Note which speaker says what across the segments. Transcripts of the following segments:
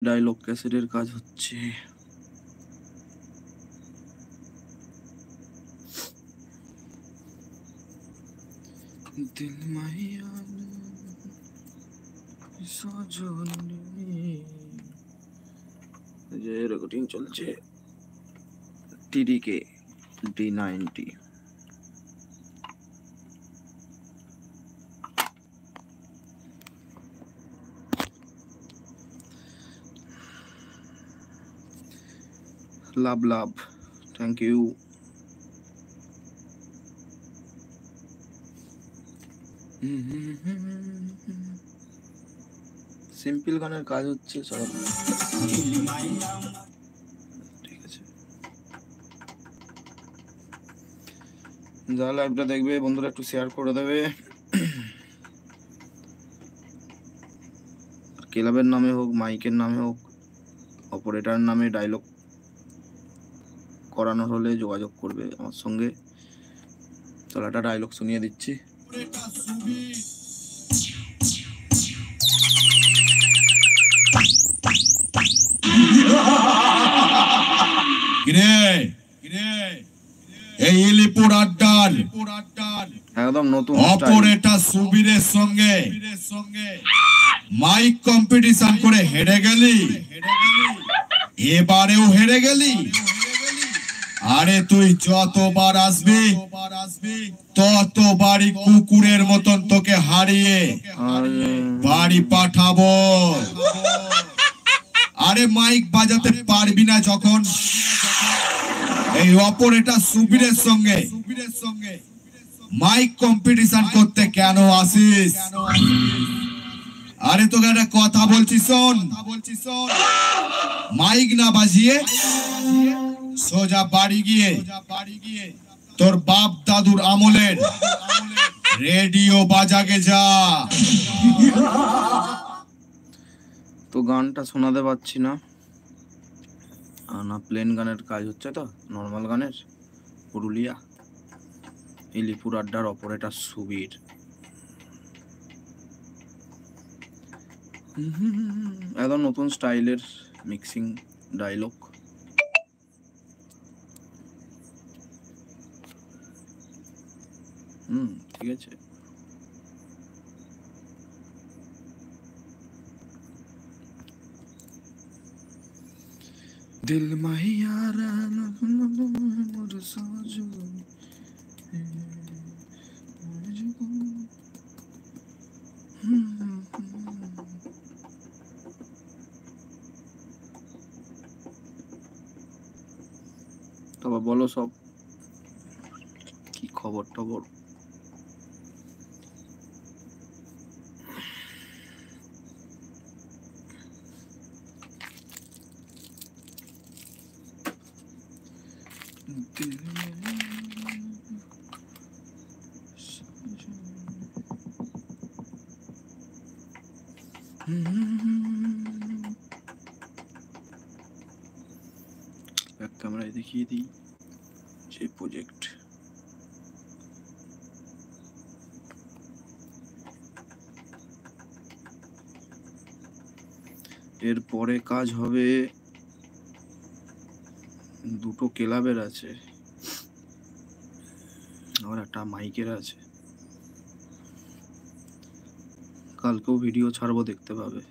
Speaker 1: Dialogue ক্যাসেটের কাজ হচ্ছে। দিল মাহিয়া যে রেকর্ডিং চলছে TDK D90। Love love, thank you. Simple গানের কাজ হচ্ছে সব, ঠিক আছে। যারা লাইভটা দেখবে বন্ধুরা একটু শেয়ার করে দেবে। ক্লাবের নামে হোক, মাইকের নামে হোক, অপারেটর নামে ডায়লগ করানোর হলে যোগাযোগ করবে আমার সঙ্গে। চলো একটা ডায়লগ শুনিয়ে দিচ্ছি।
Speaker 2: এই ইলিপুর আড্ডার
Speaker 1: একদম নতুন
Speaker 2: অপারেটর সুবীরের সঙ্গে মাইক কম্পিটিশন করে হেরে গেলি, এবারেও হেরে গেলি। আরে তুই যতবার আসবি ততবারই কুকুরের মতন তোকে হারিয়ে বাড়ি পাঠাবো। আরে মাইক বাজাতে পারবি না যখন এই অপারেটর সুবীরের সঙ্গে মাইক কম্পিটিশন করতে কেন আসিস? আরে তোকে একটা কথা বলছি শোন, মাইক না বাজিয়ে সোজা বাড়ি গিয়ে তোর বাপ দাদুর আমলের রেডিও বাজাগে যা।
Speaker 1: তো গানটা শোনাতে পারছি না, না প্লেন গানের কাজ হচ্ছে, তো নর্মাল গানের। পুরুলিয়া ইলিপুর আড্ডার অপারেটর সুবীর। একদম নতুন স্টাইলের মিক্সিং ডায়লগ। ঠিক আছে। दिल महियारा मोर साजो তবে বলো সব কি খবর টবর? এক ক্যামেরায় দেখিয়ে দিই যে প্রজেক্ট। এরপরে কাজ হবে দুটো ক্লাবের আছে, আর একটা মাইকের আছে। কালকেও ভিডিও ছাড়বো, দেখতে পাবে।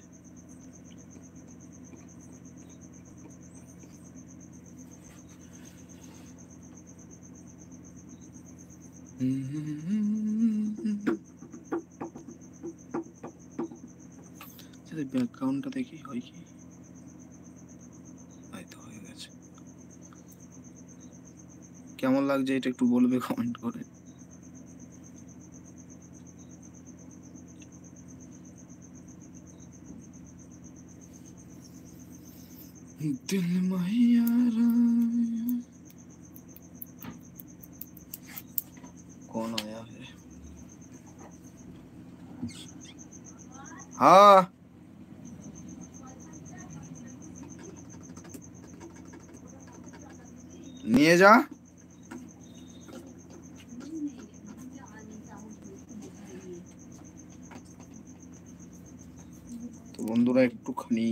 Speaker 1: ব্যাকগ্রাউন্ডটা দেখি হয় কি, হয়ে গেছে। কেমন লাগছে এটা একটু বলবে কমেন্ট করে। दिल महियारा कौन आया है? हाँ নিয়ে যা। তো বন্ধুরা একটুখানি